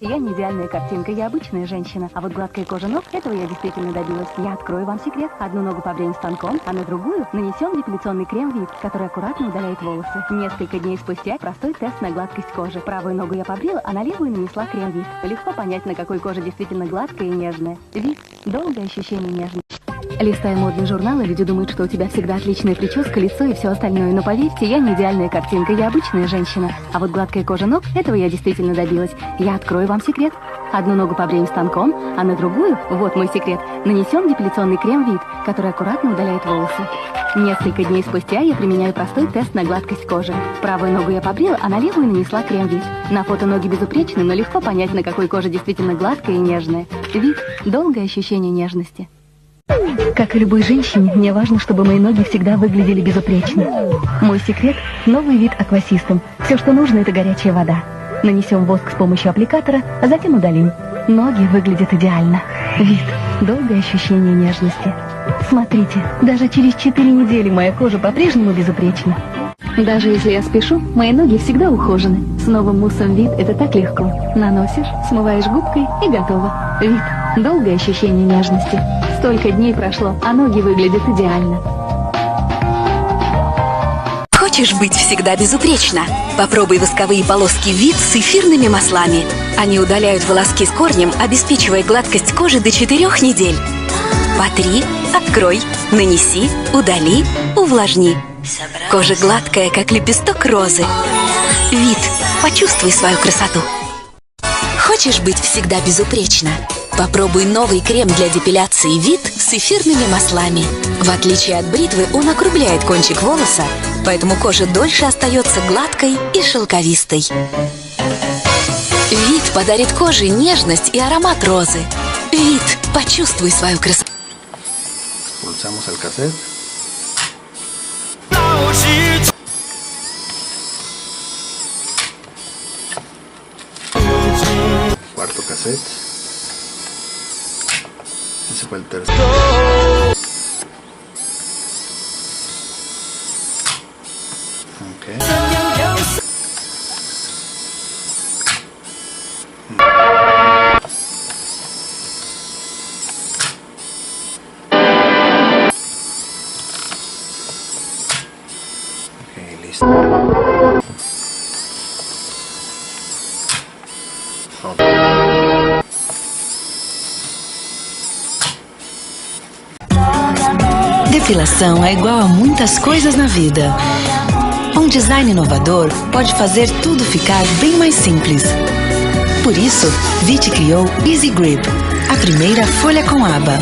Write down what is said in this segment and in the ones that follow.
Я не идеальная картинка, я обычная женщина. А вот гладкая кожа ног, этого я действительно добилась. Я открою вам секрет. Одну ногу побреем станком, а на другую нанесем депиляционный крем Veet, который аккуратно удаляет волосы. Несколько дней спустя простой тест на гладкость кожи. Правую ногу я побрила, а на левую нанесла крем Veet. Легко понять, на какой коже действительно гладкая и нежная. Veet – долгое ощущение нежности. Листая модные журналы, люди думают, что у тебя всегда отличная прическа, лицо и все остальное. Но поверьте, я не идеальная картинка, я обычная женщина. А вот гладкая кожа ног, этого я действительно добилась. Я открою вам секрет. Одну ногу побреем станком, а на другую, вот мой секрет, нанесем депиляционный крем Veet, который аккуратно удаляет волосы. Несколько дней спустя я применяю простой тест на гладкость кожи. Правую ногу я побрила, а на левую нанесла крем Veet. На фото ноги безупречны, но легко понять, на какой коже действительно гладкая и нежная. Veet – долгое ощущение нежности. Как и любой женщине, мне важно, чтобы мои ноги всегда выглядели безупречно. Мой секрет – новый Veet Аквасистем. Все, что нужно, это горячая вода. Нанесем воск с помощью аппликатора, а затем удалим. Ноги выглядят идеально. Veet – долгое ощущение нежности. Смотрите, даже через 4 недели моя кожа по-прежнему безупречна. Даже если я спешу, мои ноги всегда ухожены. С новым муссом Veet это так легко. Наносишь, смываешь губкой и готово. Veet – долгое ощущение нежности. Столько дней прошло, а ноги выглядят идеально. Хочешь быть всегда безупречно? Попробуй восковые полоски Veet с эфирными маслами. Они удаляют волоски с корнем, обеспечивая гладкость кожи до 4 недель. Потри, открой, нанеси, удали, увлажни. Кожа гладкая, как лепесток розы. Veet, почувствуй свою красоту. Хочешь быть всегда безупречно? Попробуй новый крем для депиляции Veet с эфирными маслами. В отличие от бритвы, он округляет кончик волоса, поэтому кожа дольше остается гладкой и шелковистой. Veet подарит коже нежность и аромат розы. Veet, почувствуй свою красоту. Pulsamos el cassette. Cuarto cassette. Ese fue el tercero. Okay. Okay, listo. Okay. Depilação é igual a muitas coisas na vida. Um design inovador pode fazer tudo ficar bem mais simples. Por isso, Veet criou Easy Grip, a primeira folha com aba.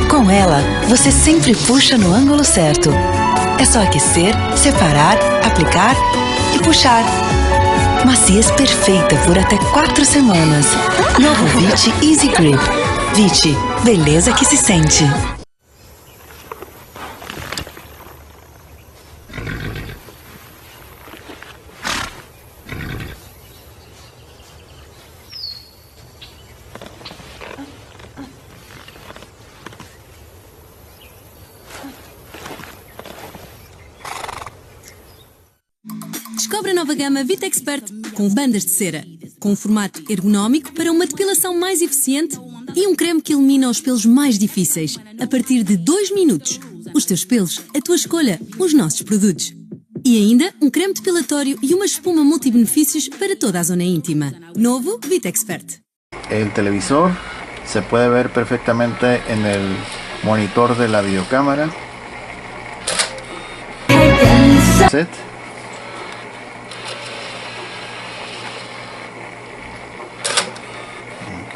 Com ela, você sempre puxa no ângulo certo. É só aquecer, separar, aplicar e puxar. Maciez perfeita por até 4 semanas. Novo Veet Easy Grip. Veet, beleza que se sente. Descobre a nova gama Veet Expert com bandas de cera, com um formato ergonómico para uma depilação mais eficiente e um creme que elimina os pelos mais difíceis a partir de 2 minutos. Os teus pelos, a tua escolha, os nossos produtos. E ainda um creme depilatório e uma espuma multibenefícios para toda a zona íntima. Novo Veet Expert. El televisor se puede ver perfectamente en el monitor de la videocámara. Set.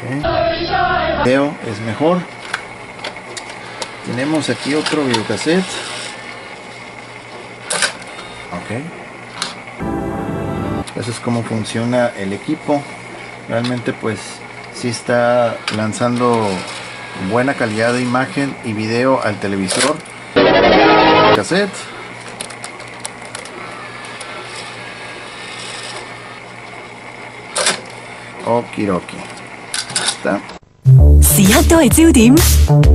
Okay. Video es mejor. Tenemos aquí otro videocassette. Ok. Eso es como funciona el equipo. Realmente pues sí está lanzando buena calidad de imagen y video al televisor. Cassette. Okidoki. 時刻都係焦點，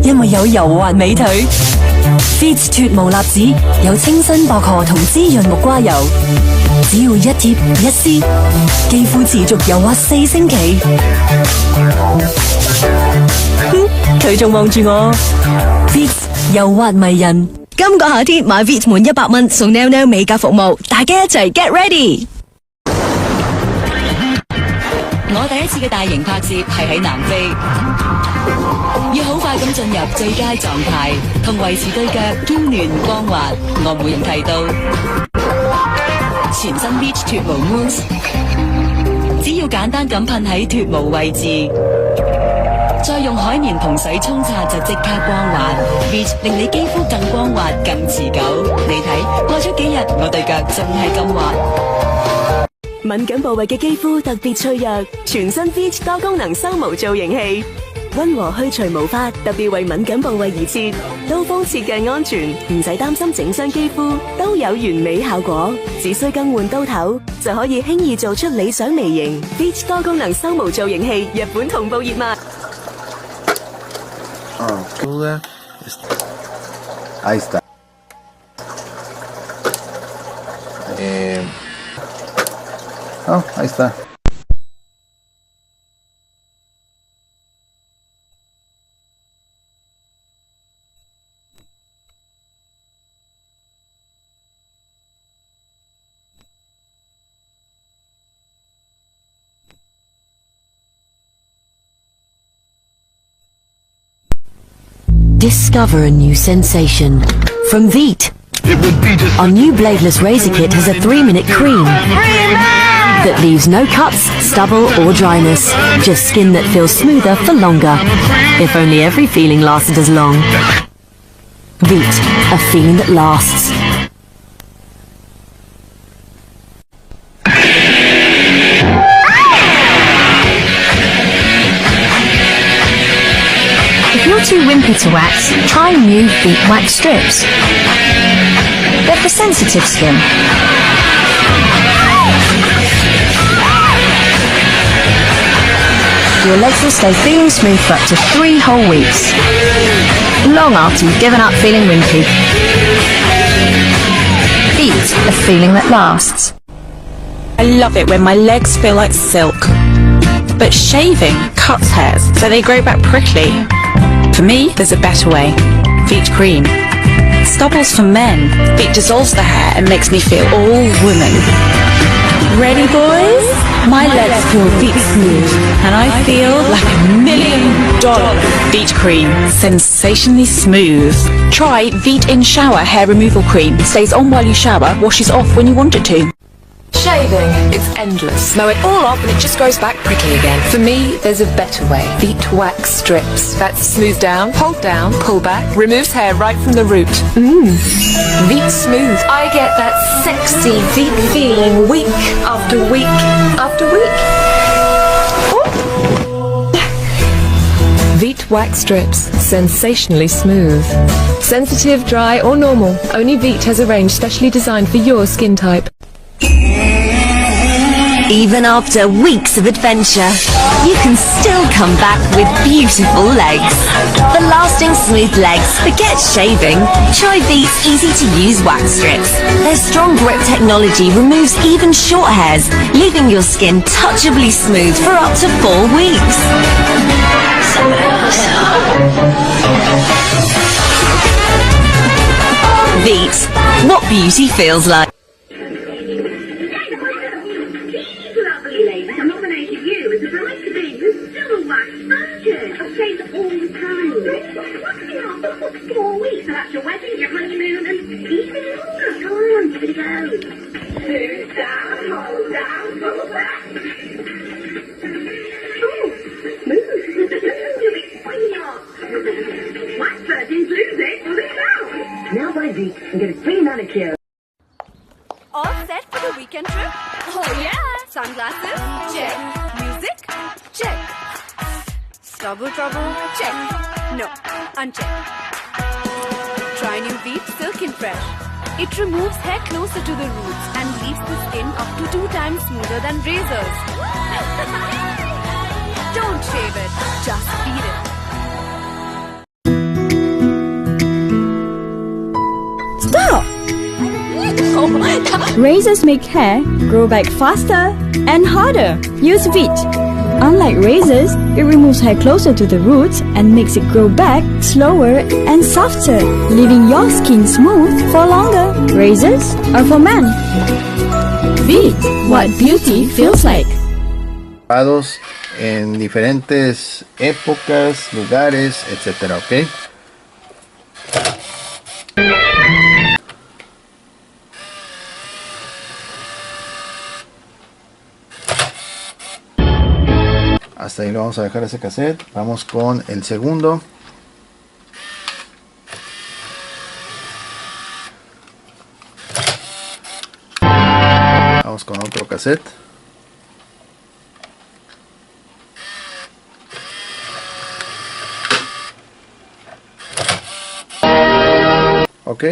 因為有柔滑美腿。Veet 脱毛蠟紙有清新薄荷同滋潤木瓜油。只要一貼一撕，肌膚持續柔滑4星期。佢仲望住我 ，Veet 柔滑迷人。今個夏天買 Veet 滿100蚊送 Nail Nail 美甲服務，大家一齊 get ready。我第一次嘅大型拍攝係喺南非，要好快咁進入最佳狀態，同維持對腳嬌嫩光滑。我每人提到全新 Veet 脫毛 mousse， 只要簡單咁噴喺脫毛位置，再用海綿同水沖刷就即刻光滑。Veet 令你肌膚更光滑、更持久。你睇，過咗幾日，我對腳仲係咁滑。敏感部位嘅肌膚特別脆弱，全新 Veet 多功能修毛造型器，溫和去除毛髮，特別為敏感部位而設，刀鋒設計安全，唔使擔心整傷肌膚，都有完美效果。只需更換刀頭，就可以輕易做出理想微型。Veet 多功能修毛造型器，日本同步熱賣。Ahí está. Ahí está. Discover a new sensation from Veet. Our new bladeless razor kit has a 3-minute cream that leaves no cuts, stubble or dryness. Just skin that feels smoother for longer. If only every feeling lasted as long. Veet, a feeling that lasts. If you're too wimpy to wax, try new Veet Wax Strips. They're for sensitive skin. Your legs will stay feeling smooth for up to 3 whole weeks. Long after you've given up feeling wimpy. Veet, a feeling that lasts. I love it when my legs feel like silk. But shaving cuts hairs, so they grow back prickly. For me, there's a better way. Veet Cream. Stubbles for men. Veet dissolves the hair and makes me feel all woman. Ready, boys? My legs feel Veet smooth, and I feel like $1 million. Veet Cream. Sensationally smooth. Try Veet In Shower Hair Removal Cream. Stays on while you shower, washes off when you want it to. Shaving, it's endless. Mow it all off and it just grows back prickly again. For me, there's a better way. Veet Wax Strips. That's smooth down, hold down, pull back, removes hair right from the root. Veet Smooth. I get that sexy Veet feeling week after week after week. Veet Wax Strips. Sensationally smooth. Sensitive, dry or normal. Only Veet has a range specially designed for your skin type. Even after weeks of adventure, you can still come back with beautiful legs. For lasting smooth legs, forget shaving. Try Veet's easy-to-use wax strips. Their strong grip technology removes even short hairs, leaving your skin touchably smooth for up to 4 weeks. Veet, what beauty feels like. Now buy Veet and get a free manicure. All set for the weekend trip? Oh yeah! Sunglasses? Check. Music? Check. Stubble trouble? Check. No. Uncheck. Try new Veet Silk & Fresh. It removes hair closer to the roots and leaves the skin up to 2 times smoother than razors. Don't shave it. Just feed it. Stop! Oh, Razors make hair grow back faster and harder. Use Veet. Unlike razors, it removes hair closer to the roots and makes it grow back slower and softer, leaving your skin smooth for longer. Razors are for men. Veet, what beauty feels like. En diferentes épocas, lugares, etcétera, ¿ok? Hasta ahí lo vamos a dejar ese cassette. Vamos con el segundo. Vamos con otro cassette. Ok.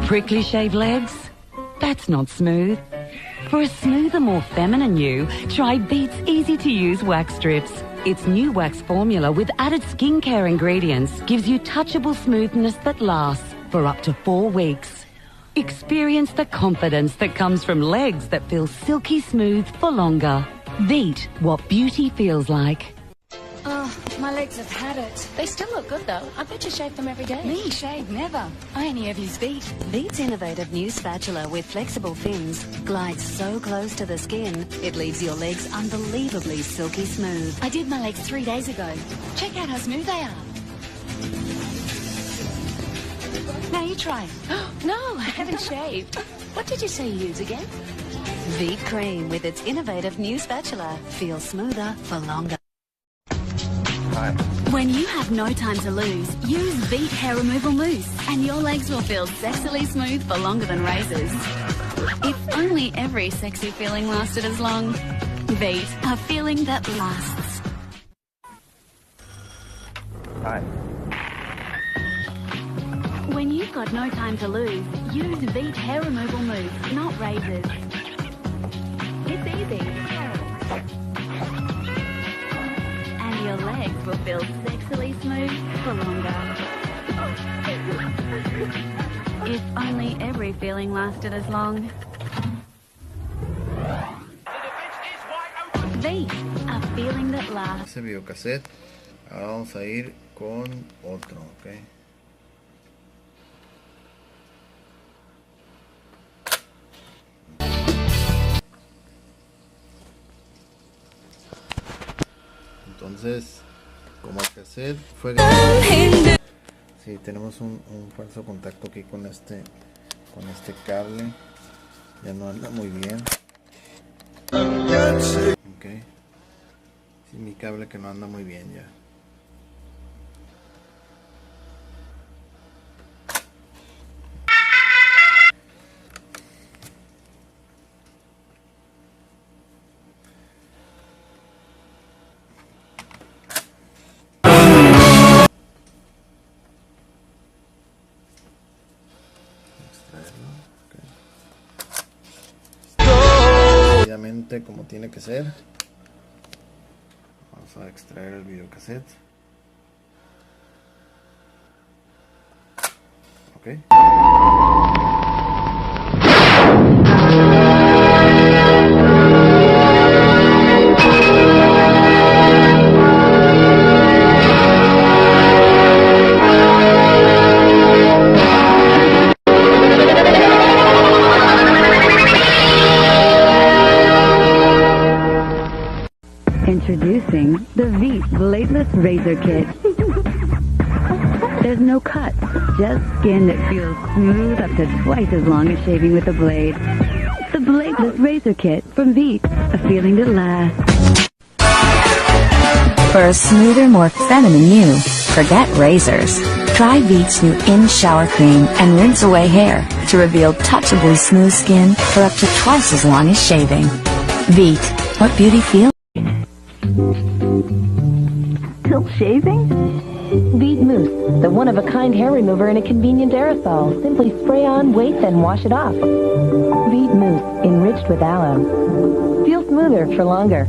Prickly shaved legs? That's not smooth. For a smoother, more feminine you, try Veet's easy-to-use wax strips. Its new wax formula with added skincare ingredients gives you touchable smoothness that lasts for up to 4 weeks. Experience the confidence that comes from legs that feel silky smooth for longer. Veet, what beauty feels like. Oh, my legs have had it. They still look good though. I bet you shave them every day. Me? Shave never. I only ever use Veet. Veet's innovative new spatula with flexible fins glides so close to the skin, it leaves your legs unbelievably silky smooth. I did my legs 3 days ago. Check out how smooth they are. Now you try. No, I haven't shaved. What did you say you use again? Veet Cream with its innovative new spatula feels smoother for longer. When you have no time to lose, use Veet Hair Removal Mousse and your legs will feel sexily smooth for longer than razors. If only every sexy feeling lasted as long. Veet, a feeling that lasts. Hi. When you've got no time to lose, use Veet Hair Removal Mousse, not razors. It's easy. And your legs will feel sexily smooth for longer. If only every feeling lasted as long. Veet, a feeling that lasts. Ese videocassette. Ahora vamos a ir con otro, ¿ok? Entonces, como el cassette fue grabado, sí, tenemos un falso contacto aquí con este cable, ya no anda muy bien. Ok, sí, mi cable que no anda muy bien ya. Como tiene que ser. Vamos a extraer el videocassette. Ok. Introducing the Veet Bladeless Razor Kit. There's no cut, just skin that feels smooth up to twice as long as shaving with a blade. The Bladeless Razor Kit from Veet, a feeling that lasts. For a smoother, more feminine you, forget razors. Try Veet's new in-shower cream and rinse away hair to reveal touchably smooth skin for up to twice as long as shaving. Veet, what beauty feels. Still shaving? Veet Mousse, the one-of-a-kind hair remover in a convenient aerosol. Simply spray on, wait, then wash it off. Veet Mousse, enriched with aloe. Feel smoother for longer.